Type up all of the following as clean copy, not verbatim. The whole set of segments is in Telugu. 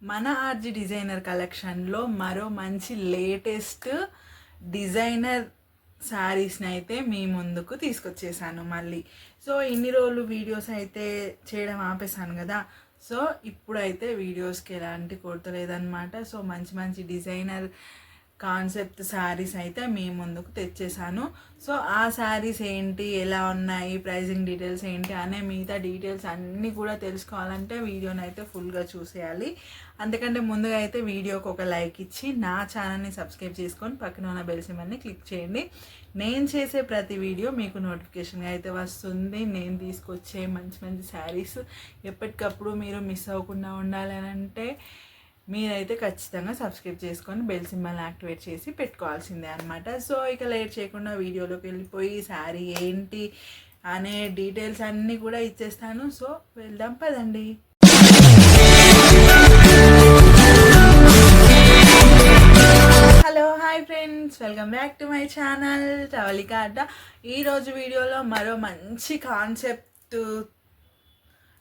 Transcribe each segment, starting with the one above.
మన ఆర్జీ డిజైనర్ కలెక్షన్లో మరో మంచి లేటెస్ట్ డిజైనర్ శారీస్ని అయితే మీ ముందుకు తీసుకొచ్చేసాను మళ్ళీ. సో ఇన్ని రోజులు వీడియోస్ అయితే చేయడం ఆపేసాను కదా. సో ఇప్పుడైతే వీడియోస్కి ఎలాంటి కొడతలేదన్నమాట. సో మంచి మంచి డిజైనర్ కాన్సెప్ట్ శారీస్ అయితే మీ ముందుకు తెచ్చేసాను. సో ఆ శారీస్ ఏంటి, ఎలా ఉన్నాయి, ప్రైజింగ్ డీటెయిల్స్ ఏంటి అనే మిగతా డీటెయిల్స్ అన్నీ కూడా తెలుసుకోవాలంటే వీడియోని అయితే ఫుల్గా చూసేయాలి. అందుకంటే ముందుగా అయితే వీడియోకి ఒక లైక్ ఇచ్చి నా ఛానల్ని సబ్స్క్రైబ్ చేసుకొని పక్కన ఉన్న బెల్ సింబల్ని క్లిక్ చేయండి. నేను చేసే ప్రతి వీడియో మీకు నోటిఫికేషన్గా అయితే వస్తుంది. నేను తీసుకొచ్చే మంచి మంచి శారీస్ ఎప్పటికప్పుడు మీరు మిస్ అవ్వకుండా ఉండాలి అంటే మీరైతే ఖచ్చితంగా సబ్స్క్రైబ్ చేసుకొని బెల్ సింబల్ యాక్టివేట్ చేసి పెట్టుకోవాల్సిందే అనమాట. సో ఇక లేట్ చేయకుండా వీడియోలోకి వెళ్ళిపోయి శారీ ఏంటి అనే డీటెయిల్స్ అన్నీ కూడా ఇచ్చేస్తాను. సో వెళ్దాం పదండి. Hello, hi friends, welcome back to my channel టవలిక అడ్డ. ఈరోజు వీడియోలో మరో మంచి కాన్సెప్ట్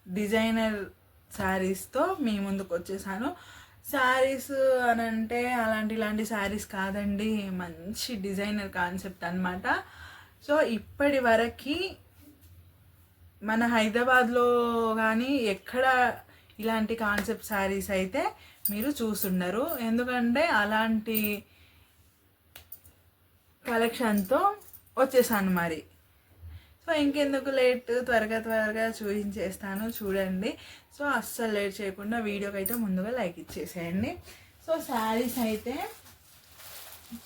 డిజైనర్ శారీస్తో మీ ముందుకు వచ్చేసాను. శారీస్ అని అంటే ఇలాంటి శారీస్ కాదండి, మంచి డిజైనర్ కాన్సెప్ట్ అనమాట. సో ఇప్పటి వరకు మన హైదరాబాద్లో కానీ ఎక్కడ ఇలాంటి కాన్సెప్ట్ శారీస్ అయితే మీరు చూసుండరు. ఎందుకంటే అలాంటి కలెక్షన్తో వచ్చేసాను మరి. సో ఇంకెందుకు లేట్, త్వరగా చూపించేస్తాను చూడండి. సో అస్సలు లేట్ చేయకుండా వీడియోకి అయితే ముందుగా లైక్ ఇచ్చేసేయండి. సో శారీస్ అయితే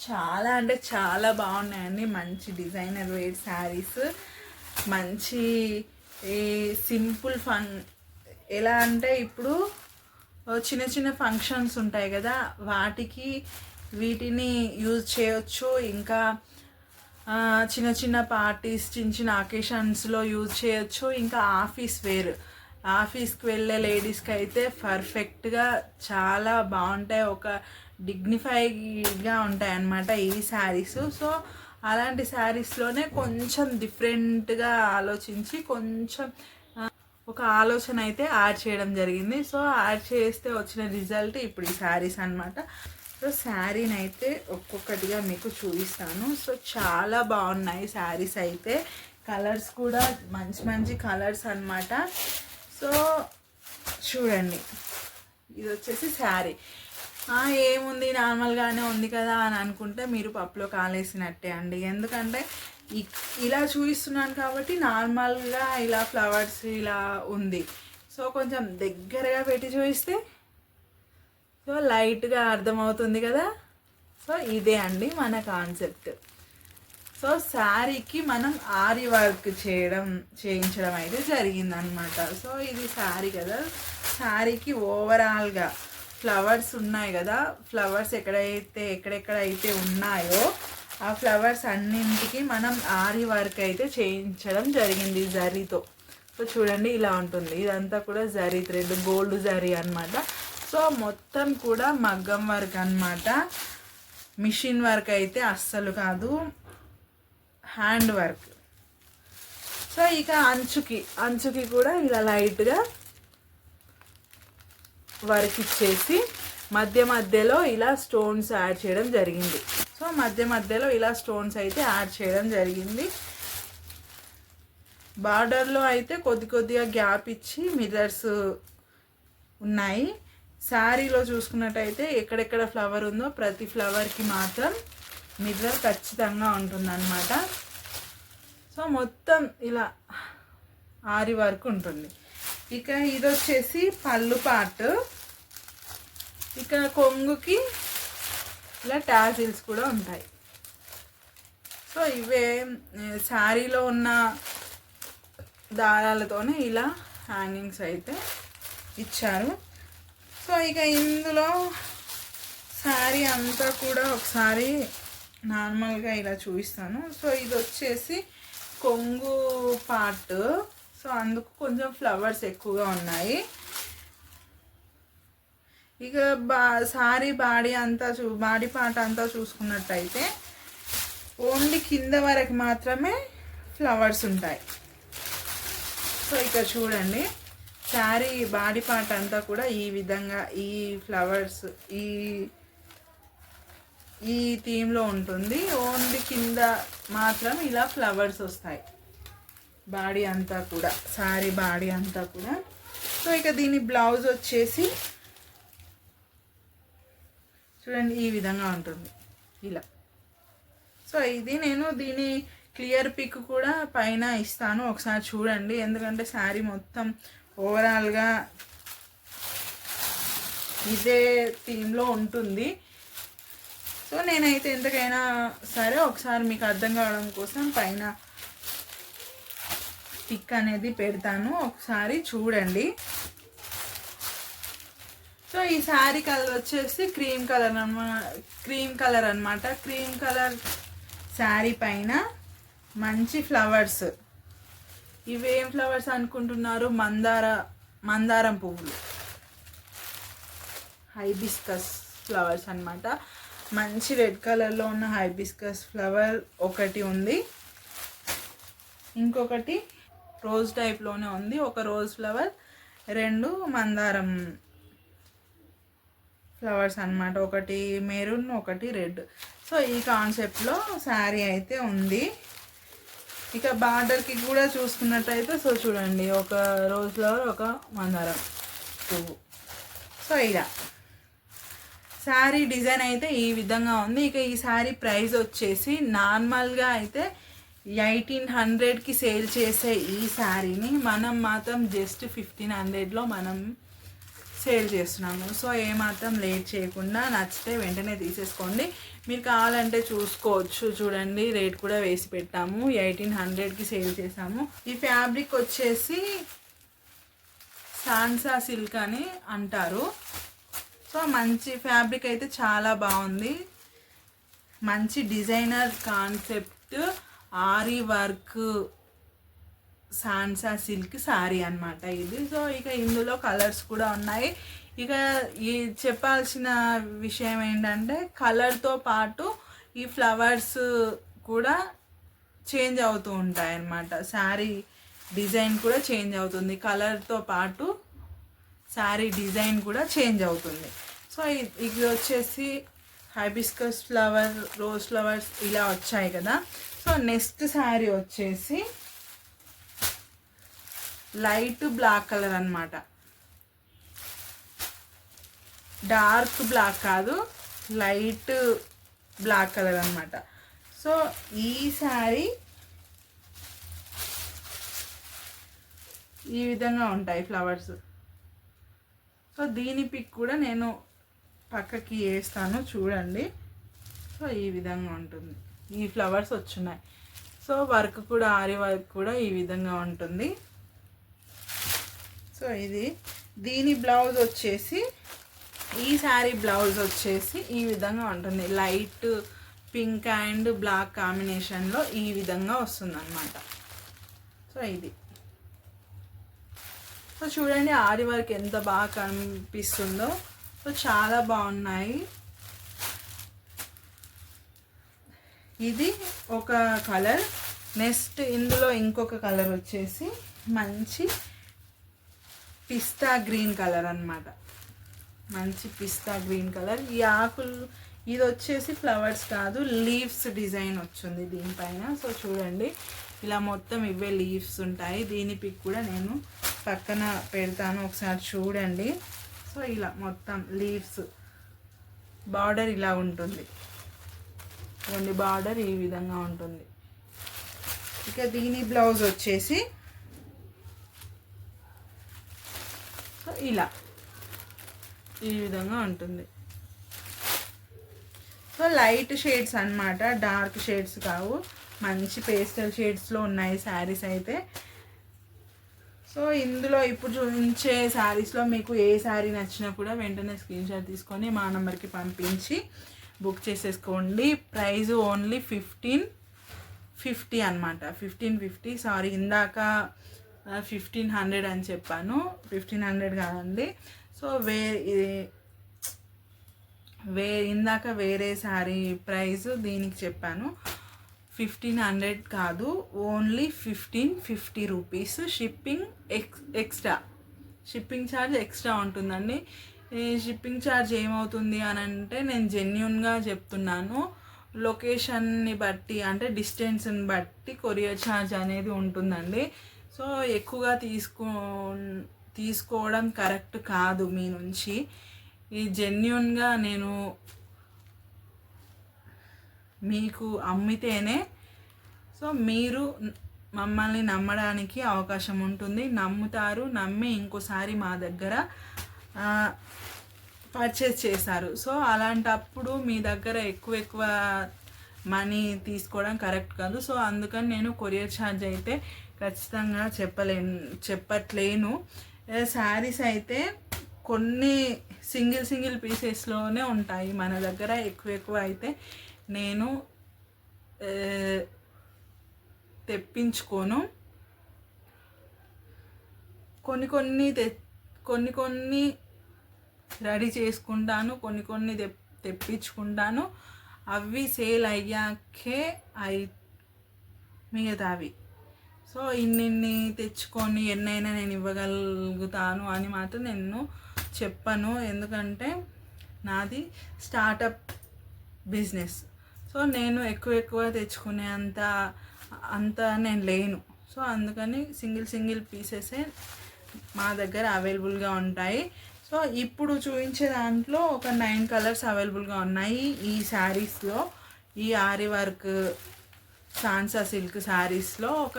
చాలా అంటే చాలా బాగున్నాయండి. మంచి డిజైనర్ వేర్ శారీస్, మంచి సింపుల్ ఎలా అంటే ఇప్పుడు చిన్న చిన్న ఫంక్షన్స్ ఉంటాయి కదా, వాటికి వీటిని యూజ్ చేయొచ్చు. ఇంకా చిన్న చిన్న పార్టీస్, చిన్న అకేషన్స్లో యూజ్ చేయొచ్చు. ఇంకా ఆఫీస్కి వెళ్ళే లేడీస్కి అయితే పర్ఫెక్ట్గా చాలా బాగుంటాయి, ఒక డిగ్నిఫైగా ఉంటాయి అన్నమాట ఈ శారీస్. సో అలాంటి శారీస్లోనే కొంచెం డిఫరెంట్గా ఆలోచించి కొంచెం ఒక ఆలోచన అయితే యాడ్ చేయడం జరిగింది. సో యాడ్ చేస్తే వచ్చిన రిజల్ట్ ఇప్పుడు ఈ శారీస్ అన్నమాట. సో శారీని అయితే ఒక్కొక్కటిగా మీకు చూపిస్తాను. సో చాలా బాగున్నాయి శారీస్ అయితే, కలర్స్ కూడా మంచి మంచి కలర్స్ అన్నమాట. సో చూడండి, ఇది వచ్చేసి శారీ. ఏముంది నార్మల్గానే ఉంది కదా అని అనుకుంటే మీరు పప్పులో కాలేసినట్టే అండి. ఎందుకంటే ఇలా చూపిస్తున్నాను కాబట్టి నార్మల్గా ఇలా ఫ్లవర్స్ ఇలా ఉంది. సో కొంచెం దగ్గరగా పెట్టి చూపిస్తే సో లైట్గా అర్థమవుతుంది కదా. సో ఇదే అండి మన కాన్సెప్ట్. సో శారీకి మనం ఆరి వర్క్ చేయించడం అయితే జరిగిందనమాట. సో ఇది శారీ కదా, శారీకి ఓవరాల్గా ఫ్లవర్స్ ఉన్నాయి కదా, ఫ్లవర్స్ ఎక్కడెక్కడైతే ఉన్నాయో ఆ ఫ్లవర్స్ అన్నింటికి మనం ఆరి వర్క్ అయితే చేయించడం జరిగింది జరీతో. సో చూడండి ఇలా ఉంటుంది. ఇదంతా కూడా జరీ థ్రెడ్, గోల్డ్ జరీ అనమాట. సో మొత్తం కూడా మగ్గం వర్క్ అన్నమాట, మిషన్ వర్క్ అయితే అస్సలు కాదు, హ్యాండ్ వర్క్. సో ఇక అంచుకి కూడా ఇలా లైట్గా వర్క్ ఇచ్చేసి మధ్యలో ఇలా స్టోన్స్ యాడ్ చేయడం జరిగింది. సో మధ్యలో ఇలా స్టోన్స్ అయితే యాడ్ చేయడం జరిగింది. బార్డర్లో అయితే కొద్దిగా గ్యాప్ ఇచ్చి మిర్రర్స్ ఉన్నాయి. శారీలో చూసుకున్నట్టయితే ఎక్కడెక్కడ ఫ్లవర్ ఉందో ప్రతి ఫ్లవర్కి మాత్రం మిర్రర్ ఖచ్చితంగా ఉంటుందన్నమాట. సో మొత్తం ఇలా ఆరి వర్క్ ఉంటుంది. ఇక ఇది వచ్చేసి పళ్ళు పార్ట్. ఇక కొంగుకి ఇలా టాజిల్స్ కూడా ఉంటాయి. సో ఇవే శారీలో ఉన్న దారాలతోనే ఇలా హ్యాంగింగ్స్ అయితే ఇచ్చారు. సో ఇక ఇందులో శారీ అంతా కూడా ఒకసారి నార్మల్గా ఇలా చూపిస్తాను. సో ఇది వచ్చేసి కొంగు పార్ట్. సో అందుకు కొంచెం ఫ్లవర్స్ ఎక్కువగా ఉన్నాయి. ఇక శారీ బాడీ పార్ట్ అంతా చూసుకున్నట్టయితే ఓన్లీ కింద వరకు మాత్రమే ఫ్లవర్స్ ఉంటాయి. సో ఇక్కడ చూడండి, శారీ బాడీ పార్ట్ అంతా కూడా ఈ విధంగా ఈ ఫ్లవర్స్ ఈ ఈ థీమ్లో ఉంటుంది. ఓన్లీ కింద మాత్రం ఇలా ఫ్లవర్స్ వస్తాయి బాడీ అంతా కూడా, శారీ బాడీ అంతా కూడా. సో ఇక దీని బ్లౌజ్ వచ్చేసి చూడండి ఈ విధంగా ఉంటుంది ఇలా. సో ఇది నేను దీని క్లియర్ పిక్ కూడా పైన ఇస్తాను, ఒకసారి చూడండి. ఎందుకంటే శారీ మొత్తం ఓవరాల్గా ఇదే థీమ్లో ఉంటుంది. సో నేనైతే ఎంతకైనా సరే ఒకసారి మీకు అర్థం కావడం కోసం పైన పిక్ అనేది పెడతాను, ఒకసారి చూడండి. సో ఈ శారీ కలర్ వచ్చేసి క్రీమ్ కలర్ అనమాట. క్రీమ్ కలర్ శారీ పైన మంచి ఫ్లవర్స్. ఇవేం ఫ్లవర్స్ అనుకుంటున్నారు? మందారం పువ్వులు, హైబిస్కస్ ఫ్లవర్స్ అన్నమాట. మంచి రెడ్ కలర్లో ఉన్న హైబిస్కస్ ఫ్లవర్ ఒకటి ఉంది, ఇంకొకటి రోజ్ టైప్లోనే ఉంది. ఒక రోజ్ ఫ్లవర్, రెండు మందారం ఫ్లవర్స్ అన్నమాట. ఒకటి మెరూన్, ఒకటి రెడ్. సో ఈ కాన్సెప్ట్లో శారీ అయితే ఉంది. ఇక బార్డర్కి కూడా చూసుకున్నట్టయితే సో చూడండి, ఒక రోజ్ ఫ్లవర్, ఒక మందారం పువ్వు. సో ఇలా శారీ డిజైన్ అయితే ఈ విధంగా ఉంది. ఇక ఈ శారీ ప్రైస్ వచ్చేసి నార్మల్గా అయితే 1800కి సేల్ చేసే ఈ శారీని మనం మాత్రం జస్ట్ 1500లో మనం సేల్ చేస్తున్నాము. సో ఏమాత్రం లేట్ చేయకుండా నచ్చితే వెంటనే తీసేసుకోండి. మీరు కావాలంటే చూసుకోవచ్చు, చూడండి రేట్ కూడా వేసి పెట్టాము. 1800కి సేల్ చేసాము. ఈ ఫ్యాబ్రిక్ వచ్చేసి సాన్సా సిల్క్ అని అంటారు. సో మంచి ఫ్యాబ్రిక్ అయితే చాలా బాగుంది. మంచి designer concept ary work Sansa silk sari అనమాట ఇది. సో ఇక ఇందులో కలర్స్ కూడా ఉన్నాయి. ఇక ఈ చెప్పాల్సిన విషయం ఏంటంటే కలర్తో పాటు ఈ ఫ్లవర్స్ కూడా చేంజ్ అవుతూ ఉంటాయి అన్నమాట. శారీ డిజైన్ కూడా చేంజ్ అవుతుంది, కలర్తో పాటు శారీ డిజైన్ కూడా చేంజ్ అవుతుంది. సో ఇది వచ్చేసి హైబిస్కస్ ఫ్లవర్, రోజ్ ఫ్లవర్స్ ఇలా వచ్చాయి కదా. సో నెక్స్ట్ శారీ వచ్చేసి లైట్ బ్లాక్ కలర్ అన్నమాట. డార్క్ బ్లాక్ కాదు, లైట్ బ్లాక్ కలర్ అన్నమాట. సో ఈ శారీ ఈ విధంగా ఉంటాయి ఫ్లవర్స్. సో దీని పిక్ కూడా నేను పక్కకి వేస్తాను, చూడండి. సో ఈ విధంగా ఉంటుంది, ఈ ఫ్లవర్స్ వచ్చున్నాయి. సో వర్క్ కూడా ఆరి వర్క్ కూడా ఈ విధంగా ఉంటుంది. సో ఇది దీని బ్లౌజ్ వచ్చేసి, ఈ శారీ బ్లౌజ్ వచ్చేసి ఈ విధంగా ఉంటుంది. లైట్ పింక్ అండ్ బ్లాక్ కాంబినేషన్లో ఈ విధంగా వస్తుంది అన్నమాట. సో ఇది సో చూడండి ఆరి వర్క్ ఎంత బాగా కనిపిస్తుందో. సో చాలా బాగున్నాయి. ఇది ఒక కలర్. నెక్స్ట్ ఇందులో ఇంకొక కలర్ వచ్చేసి మంచి పిస్తా గ్రీన్ కలర్ అన్నమాట. మంచి పిస్తా గ్రీన్ కలర్. ఈ ఆకులు ఇది వచ్చేసి ఫ్లవర్స్ కాదు, లీవ్స్ డిజైన్ వచ్చింది దీనిపైన. సో చూడండి ఇలా మొత్తం ఇవే లీవ్స్ ఉంటాయి. దీని పిక్ కూడా నేను పక్కన పెడతాను, ఒకసారి చూడండి. సో ఇలా మొత్తం లీవ్స్, బార్డర్ ఇలా ఉంటుంది, ఓన్లీ బార్డర్ ఈ విధంగా ఉంటుంది. ఇక దీని బ్లౌజ్ వచ్చేసి సో ఇలా ఈ విధంగా ఉంటుంది. సో లైట్ షేడ్స్ అన్నమాట, డార్క్ షేడ్స్ కావు, మంచి పేస్టల్ షేడ్స్లో ఉన్నాయి శారీస్ అయితే. సో ఇందులో ఇప్పుడు చూపించే శారీస్లో మీకు ఏ శారీ నచ్చినా కూడా వెంటనే స్క్రీన్ షాట్ తీసుకొని మా నెంబర్కి పంపించి బుక్ చేసేసుకోండి. ప్రైస్ ఓన్లీ 1550 అనమాట. 1550, సారీ ఇందాక 1500 అని చెప్పాను, 1500 కాదండి. సో ఇందాక వేరే శారీ ప్రైస్ దీనికి చెప్పాను, 1500 కాదు, only 1550 rupees. Shipping extra, shipping charge extra ఉంటుందండి. ఈ షిప్పింగ్ ఛార్జ్ ఏమవుతుంది అని అంటే నేను జెన్యూన్గా చెప్తున్నాను. లొకేషన్ని బట్టి అంటే డిస్టెన్స్ని బట్టి కొరియర్ ఛార్జ్ అనేది ఉంటుందండి. సో ఎక్కువగా తీసుకోవడం కరెక్ట్ కాదు మీ నుంచి. ఈ జెన్యూన్గా నేను మీకు అమ్మితేనే సో మీరు మమ్మల్ని నమ్మడానికి అవకాశం ఉంటుంది, నమ్ముతారు, నమ్మి ఇంకోసారి మా దగ్గర పర్చేస్ చేశారు. సో అలాంటప్పుడు మీ దగ్గర ఎక్కువ మనీ తీసుకోవడం కరెక్ట్ కాదు. సో అందుకని నేను కొరియర్ ఛార్జ్ అయితే ఖచ్చితంగా చెప్పట్లేను. శారీస్ అయితే కొన్ని సింగిల్ పీసెస్లోనే ఉంటాయి మన దగ్గర. ఎక్కువ అయితే నేను తెప్పించుకోను. కొన్ని రెడీ చేసుకుంటాను, కొన్ని తెప్పించుకుంటాను. అవి సేల్ అయ్యాకే మిగతావి. సో ఇన్ని తెచ్చుకొని ఎన్నైనా నేను ఇవ్వగలుగుతాను అని మాత్రం నేను చెప్పను, ఎందుకంటే నాది స్టార్టప్ బిజినెస్. సో నేను ఎక్కువ తెచ్చుకునే అంత నేను లేను. సో అందుకని సింగిల్ పీసెసే మా దగ్గర అవైలబుల్గా ఉంటాయి. సో ఇప్పుడు చూపించే దాంట్లో ఒక 9 కలర్స్ అవైలబుల్గా ఉన్నాయి ఈ శారీస్లో. ఈ ఆరి వర్క్ సాన్సా సిల్క్ శారీస్లో ఒక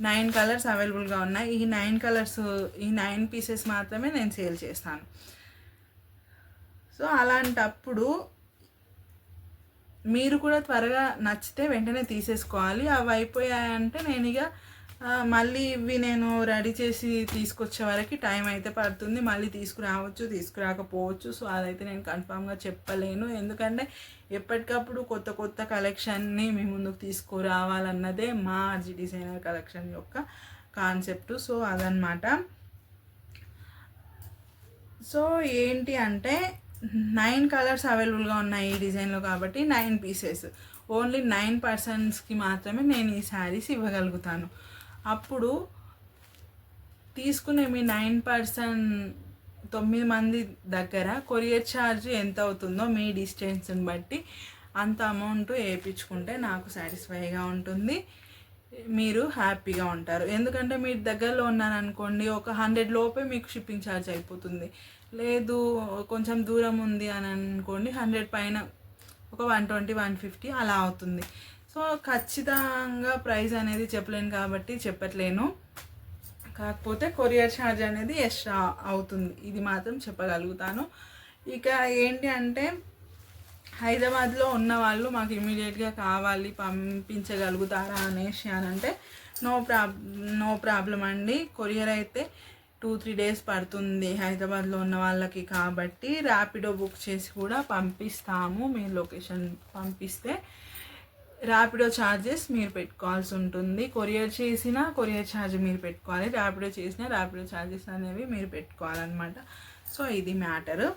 9 కలర్స్ అవైలబుల్గా ఉన్నాయి. ఈ 9 పీసెస్ మాత్రమే నేను సేల్ చేస్తాను. సో అలాంటప్పుడు మీరు కూడా త్వరగా నచ్చితే వెంటనే తీసేసుకోవాలి. అవి అయిపోయాయంటే నేను ఇక మళ్ళీ ఇవి నేను రెడీ చేసి తీసుకొచ్చే వరకు టైం అయితే పడుతుంది. మళ్ళీ తీసుకురావచ్చు, తీసుకురాకపోవచ్చు. సో అదైతే నేను కన్ఫామ్గా చెప్పలేను, ఎందుకంటే ఎప్పటికప్పుడు కొత్త కలెక్షన్ని మీ ముందుకు తీసుకురావాలన్నదే మా ఆర్జీ డిజైనర్ కలెక్షన్ యొక్క కాన్సెప్ట్. సో అదనమాట. సో ఏంటి అంటే 9 కలర్స్ అవైలబుల్గా ఉన్నాయి ఈ డిజైన్లో, కాబట్టి 9 పీసెస్. ఓన్లీ 9 పర్సన్స్కి మాత్రమే నేను ఈ శారీస్ ఇవ్వగలుగుతాను. అప్పుడు తీసుకునే మీ 9 మంది దగ్గర కొరియర్ ఛార్జ్ ఎంత అవుతుందో మీ డిస్టెన్స్ని బట్టి అంత అమౌంట్ వేయించుకుంటే నాకు సాటిస్ఫైగా ఉంటుంది, మీరు హ్యాపీగా ఉంటారు. ఎందుకంటే మీరు దగ్గరలో ఉన్నారనుకోండి, ఒక 100 లోపే మీకు షిప్పింగ్ ఛార్జ్ అయిపోతుంది. లేదు కొంచెం దూరం ఉంది అని అనుకోండి, 100 పైన ఒక 120-150 అలా అవుతుంది. సో ఖచ్చితంగా ప్రైస్ అనేది చెప్పలేను కాబట్టి చెప్పట్లేను. కాకపోతే కొరియర్ ఛార్జ్ అనేది ఎక్స్ట్రా అవుతుంది, ఇది మాత్రం చెప్పగలుగుతాను. ఇక ఏంటి అంటే హైదరాబాద్లో ఉన్న వాళ్ళు మాకు ఇమీడియట్గా కావాలి, పంపించగలుగుతారా అనేసి అని అంటే నో ప్రాబ్లం అండి. కొరియర్ అయితే 2-3 డేస్ పడుతుంది హైదరాబాద్లో ఉన్న వాళ్ళకి, కాబట్టి ర్యాపిడో బుక్ చేసి కూడా పంపిస్తాము. మీ లొకేషన్ పంపిస్తే ర్యాపిడో ఛార్జెస్ మీరు పెట్టుకోవాల్సి ఉంటుంది. కొరియర్ చేసినా కొరియర్ ఛార్జ్ మీరు పెట్టుకోవాలి, ర్యాపిడో చేసినా ర్యాపిడో ఛార్జెస్ అనేవి మీరు పెట్టుకోవాలన్నమాట. సో ఇది మ్యాటరు.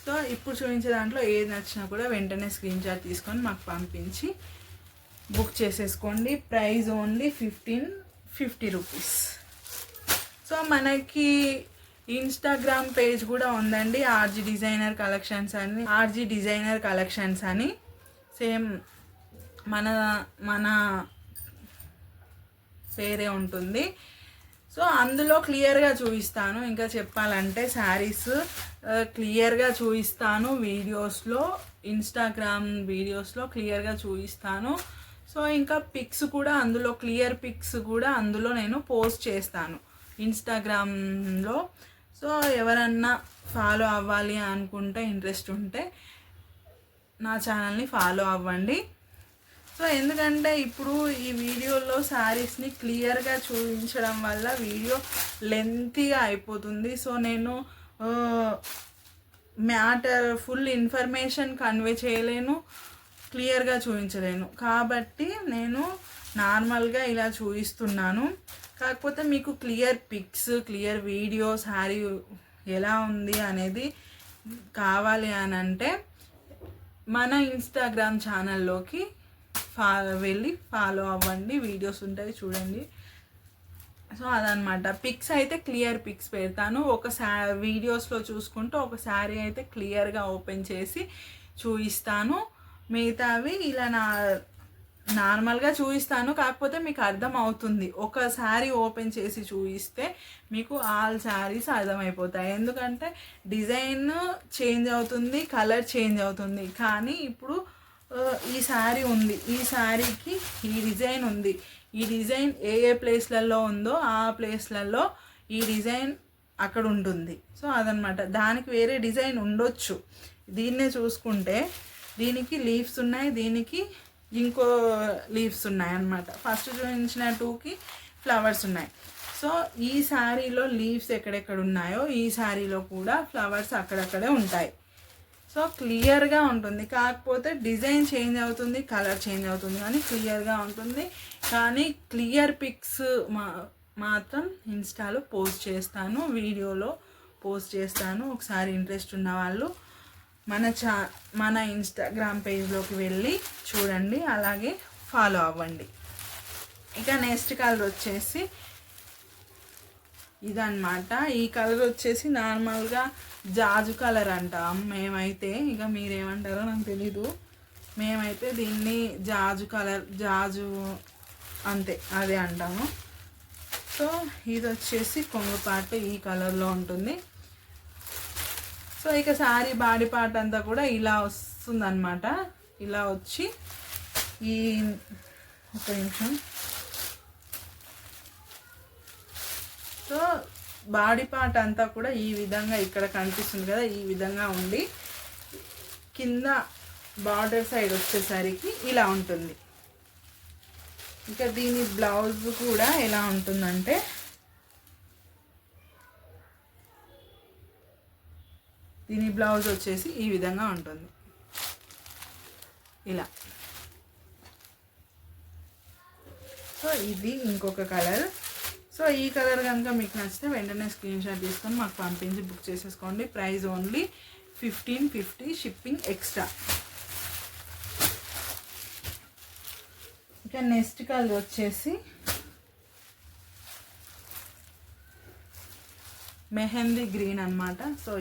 సో ఇప్పుడు చూపించే దాంట్లో ఏది నచ్చినా కూడా వెంటనే స్క్రీన్ షాట్ తీసుకొని మాకు పంపించి బుక్ చేసేసుకోండి. Price only 1550 rupees. సో మనకి ఇన్స్టాగ్రామ్ పేజ్ కూడా ఉందండి, ఆర్జీ డిజైనర్ కలెక్షన్స్ అని. సేమ్ మన పేరే ఉంటుంది. సో అందులో క్లియర్గా చూపిస్తాను. ఇంకా చెప్పాలంటే శారీస్ క్లియర్గా చూపిస్తాను వీడియోస్లో, ఇన్స్టాగ్రామ్ వీడియోస్లో క్లియర్గా చూపిస్తాను. సో ఇంకా పిక్స్ కూడా అందులో, క్లియర్ పిక్స్ కూడా అందులో నేను పోస్ట్ చేస్తాను ఇన్స్టాగ్రామ్లో. సో ఎవరన్నా ఫాలో అవ్వాలి అనుకుంటే, ఇంట్రెస్ట్ ఉంటే నా ఛానల్ని ఫాలో అవ్వండి. సో ఎందుకంటే ఇప్పుడు ఈ వీడియోలో శారీస్ని క్లియర్గా చూపించడం వల్ల వీడియో లెంతీగా అయిపోతుంది. సో నేను ఫుల్ ఇన్ఫర్మేషన్ కన్వే చేయలేను, క్లియర్గా చూపించలేను, కాబట్టి నేను నార్మల్గా ఇలా చూపిస్తున్నాను. కాకపోతే మీకు clear pics, clear video, sari ఎలా ఉంది అనేది కావాలి అని అంటే మన ఇన్స్టాగ్రామ్ ఛానల్లోకి వెళ్ళి ఫాలో అవ్వండి. వీడియోస్ ఉంటాయి చూడండి. సో అదనమాట. పిక్స్ అయితే క్లియర్ పిక్స్ పెడతాను. ఒక వీడియోస్లో చూసుకుంటూ ఒక శారీ అయితే క్లియర్గా ఓపెన్ చేసి చూపిస్తాను. మిగతావి ఇలా నార్మల్గా చూపిస్తాను, కాకపోతే మీకు అర్థం అవుతుంది. ఒక శారీ ఓపెన్ చేసి చూపిస్తే మీకు ఆల్ శారీస్ అర్థమైపోతాయి. ఎందుకంటే డిజైన్ చేంజ్ అవుతుంది, కలర్ చేంజ్ అవుతుంది. కానీ ఇప్పుడు ఈ శారీ ఉంది, ఈ శారీకి ఈ డిజైన్ ఉంది. ఈ డిజైన్ ఏ ఏ ప్లేస్లలో ఉందో ఆ ప్లేస్లలో ఈ డిజైన్ అక్కడ ఉంటుంది. సో అదనమాట. దానికి వేరే డిజైన్ ఉండొచ్చు. దీన్నే చూసుకుంటే దీనికి లీవ్స్ ఉన్నాయి, దీనికి ఇంకో లీవ్స్ ఉన్నాయి అన్నమాట. ఫస్ట్ చూపించిన 2కి ఫ్లవర్స్ ఉన్నాయి. సో ఈ శారీలో లీవ్స్ ఎక్కడెక్కడ ఉన్నాయో ఈ శారీలో కూడా ఫ్లవర్స్ అక్కడక్కడే ఉంటాయి. సో క్లియర్గా ఉంటుంది. కాకపోతే డిజైన్ చేంజ్ అవుతుంది, కలర్ చేంజ్ అవుతుంది, కానీ క్లియర్గా ఉంటుంది. కానీ క్లియర్ పిక్స్ మాత్రం ఇన్స్టాలో పోస్ట్ చేస్తాను, వీడియోలో పోస్ట్ చేస్తాను. ఒకసారి ఇంట్రెస్ట్ ఉన్న వాళ్ళు మన ఇన్స్టాగ్రామ్ పేజ్లోకి వెళ్ళి చూడండి, అలాగే ఫాలో అవ్వండి. ఇక నెక్స్ట్ కలర్ వచ్చేసి ఇదన్నమాట. ఈ కలర్ వచ్చేసి నార్మల్గా జాజు కలర్ అంటాం మేమైతే. ఇక మీరేమంటారో నాకు తెలీదు. మేమైతే దీన్ని జాజు కలర్, జాజు అంతే అదే అంటాము. సో ఇది వచ్చేసి కొంగు పార్ట్ ఈ కలర్లో ఉంటుంది. సో ఇక శారీ బాడీ పార్ట్ అంతా కూడా ఇలా వస్తుందన్నమాట. ఇలా వచ్చి ఈ ఒక నిమిషం. సో బాడీ పార్ట్ అంతా కూడా ఈ విధంగా ఇక్కడ కనిపిస్తుంది కదా, ఈ విధంగా ఉండి కింద బార్డర్ సైడ్ వచ్చేసరికి ఇలా ఉంటుంది. ఇక దీని బ్లౌజ్ కూడా ఎలా ఉంటుందంటే దీని బ్లౌజ్ వచ్చేసి ఈ విధంగా ఉంటుంది ఇలా. సో ఇది ఇంకొక కలర్. సో ఈ కలర్ కనుక మీకు నచ్చితే వెంటనే స్క్రీన్ షాట్ తీసుకొని మాకు పంపించి బుక్ చేసేసుకోండి. Price only 1550, shipping extra. ఇక నెక్స్ట్ కలర్ వచ్చేసి మెహందీ గ్రీన్ అన్నమాట. సో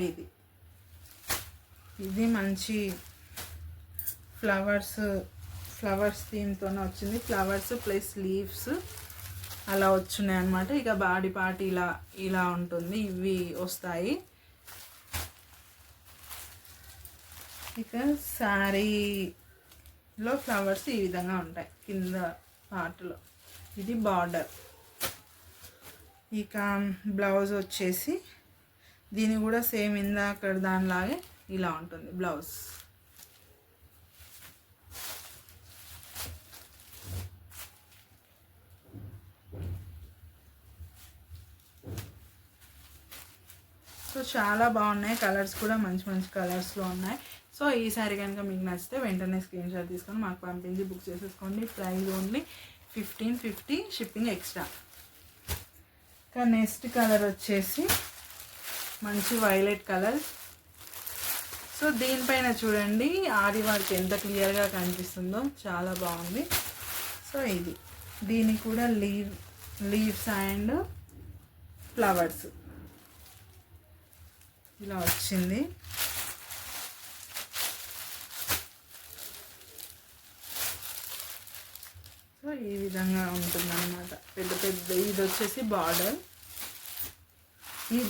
ఇది మంచి ఫ్లవర్స్ థీమ్తోనే వచ్చింది. ఫ్లవర్స్ ప్లస్ లీవ్స్ అలా వచ్చున్నాయి అన్నమాట. ఇక బాడీ పార్ట్ ఇలా ఉంటుంది, ఇవి వస్తాయి. ఇక శారీలో ఫ్లవర్స్ ఈ విధంగా ఉంటాయి కింద పార్ట్లో. ఇది బార్డర్. ఇక బ్లౌజ్ వచ్చేసి దీని కూడా సేమ్ అక్కడ దానిలాగే ఇలా ఉంటుంది బ్లౌజ్. సో చాలా బాగున్నాయి, కలర్స్ కూడా మంచి మంచి కలర్స్లో ఉన్నాయి. సో ఈ సారీ కనుక మీకు నచ్చితే వెంటనే స్క్రీన్ షాట్ తీసుకొని మాకు పంపించి బుక్ చేసేసుకోండి. Price only 1550, shipping extra. ఇంకా నెక్స్ట్ కలర్ వచ్చేసి మంచి వైలెట్ కలర్. సో దీనిపైన చూడండి ఆది వర్క్ ఎంత క్లియర్గా కనిపిస్తుందో, చాలా బాగుంది. సో దీనికి కూడా లీవ్స్ అండ్ ఫ్లవర్స్ ఇలా వచ్చింది. సో ఈ విధంగా ఉంటుందన్నమాట. పెద్ద ఇది వచ్చేసి బార్డర్.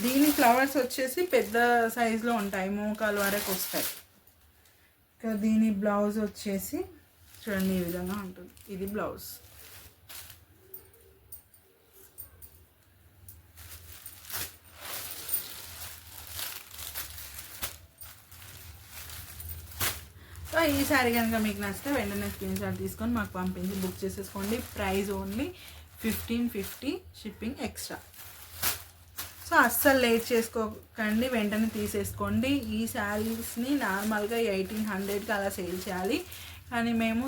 దీని ఫ్లవర్స్ వచ్చేసి పెద్ద సైజులో ఉంటాయి, మోకాలు వరకు వస్తాయి. ఇంకా దీని బ్లౌజ్ వచ్చేసి చూడండి ఈ విధంగా ఉంటుంది. ఇది బ్లౌజ్. సో ఈ సారీ కనుక మీకు నచ్చితే వెంటనే స్క్రీన్ షాట్ తీసుకొని మాకు పంపించి బుక్ చేసేసుకోండి. Price only 1550, shipping extra. So అస్సలు లేట్ చేసుకోకండి, వెంటనే తీసేసుకోండి. ఈ శారీస్ని నార్మల్గా 1800కి అలా సేల్ చేయాలి, కానీ మేము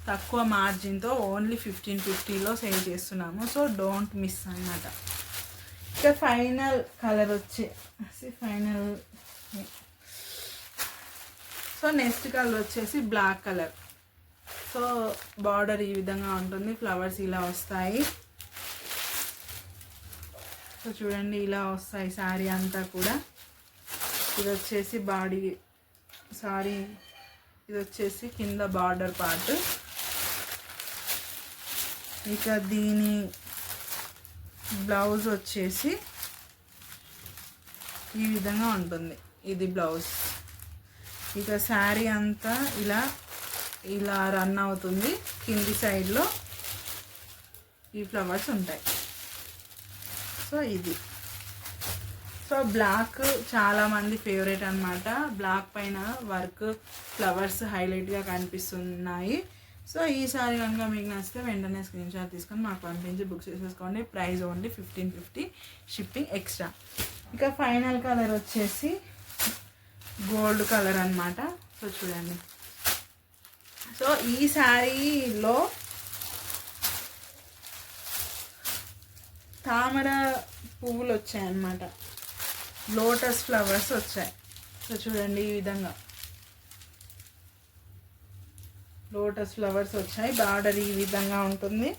తక్కువ మార్జిన్తో ఓన్లీ 1550లో సేల్ చేస్తున్నాము. సో డోంట్ మిస్ అన్నమాట. ఇక final colour so next colour వచ్చేసి బ్లాక్ కలర్. సో బార్డర్ ఈ విధంగా ఉంటుంది, ఫ్లవర్స్ ఇలా వస్తాయి. సో చూడండి ఇలా వస్తాయి శారీ అంతా కూడా. ఇది వచ్చేసి బాడీ సారీ, ఇది వచ్చేసి కింద బార్డర్ పార్ట్. ఇక దీని బ్లౌజ్ వచ్చేసి ఈ విధంగా ఉంటుంది, ఇది బ్లౌజ్. ఇక శారీ అంతా ఇలా ఇలా రన్ అవుతుంది. కింది సైడ్లో ఈ ఫ్లవర్స్ ఉంటాయి. సో ఇది సో బ్లాక్ చాలామంది ఫేవరెట్ అనమాట. బ్లాక్ పైన వర్క్ ఫ్లవర్స్ హైలైట్గా కనిపిస్తున్నాయి. సో ఈ సారీ కనుక మీకు నచ్చితే వెంటనే స్క్రీన్ షాట్ తీసుకొని మాకు పంపించి బుక్ చేసేసుకోండి. Price only 1550, shipping extra. ఇక ఫైనల్ కలర్ వచ్చేసి గోల్డ్ కలర్ అనమాట. సో చూడండి, సో ఈ శారీలో తామర పువ్వులు వచ్చాయన్నమాట, లోటస్ ఫ్లవర్స్ వచ్చాయి. సో చూడండి ఈ విధంగా లోటస్ ఫ్లవర్స్ వచ్చాయి. బార్డర్ ఈ విధంగా ఉంటుంది.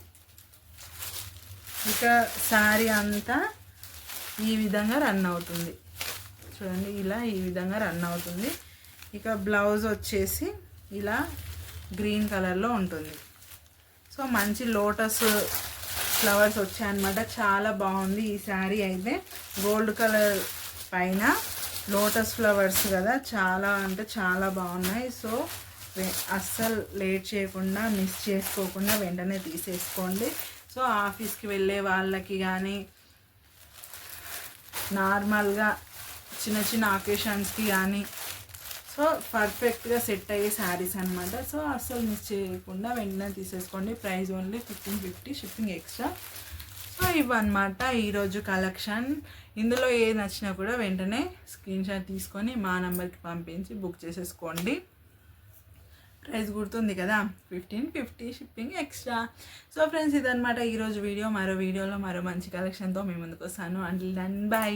ఇక శారీ అంతా ఈ విధంగా రన్ అవుతుంది. చూడండి ఇలా ఈ విధంగా రన్ అవుతుంది. ఇక బ్లౌజ్ వచ్చేసి ఇలా గ్రీన్ కలర్లో ఉంటుంది. సో మంచి లోటస్ ఫ్లవర్స్ వచ్చాయన్నమాట. చాలా బాగుంది ఈ శారీ అయితే. గోల్డ్ కలర్ పైన లోటస్ ఫ్లవర్స్ కదా, చాలా అంటే చాలా బాగున్నాయి. సో అస్సలు లేట్ చేయకుండా, మిస్ చేసుకోకుండా వెంటనే తీసేసుకోండి. సో ఆఫీస్కి వెళ్ళే వాళ్ళకి కానీ, నార్మల్గా చిన్న చిన్న అకేషన్స్కి కానీ సో పర్ఫెక్ట్గా సెట్ అయ్యే శారీస్ అనమాట. సో అస్సలు మిస్ చేయకుండా వెంటనే తీసేసుకోండి. Price only 1550, shipping extra. So ఇవన్నమాట ఈరోజు కలెక్షన్. ఇందులో ఏది నచ్చినా కూడా వెంటనే స్క్రీన్ షాట్ తీసుకొని మా నెంబర్కి పంపించి బుక్ చేసేసుకోండి. ప్రైస్ గుర్తుంది కదా, 1550, షిప్పింగ్ ఎక్స్ట్రా. సో ఫ్రెండ్స్ ఇదన్నమాట ఈరోజు వీడియో. మరో వీడియోలో మరో మంచి కలెక్షన్తో మీ ముందుకు వస్తాను. Until then by.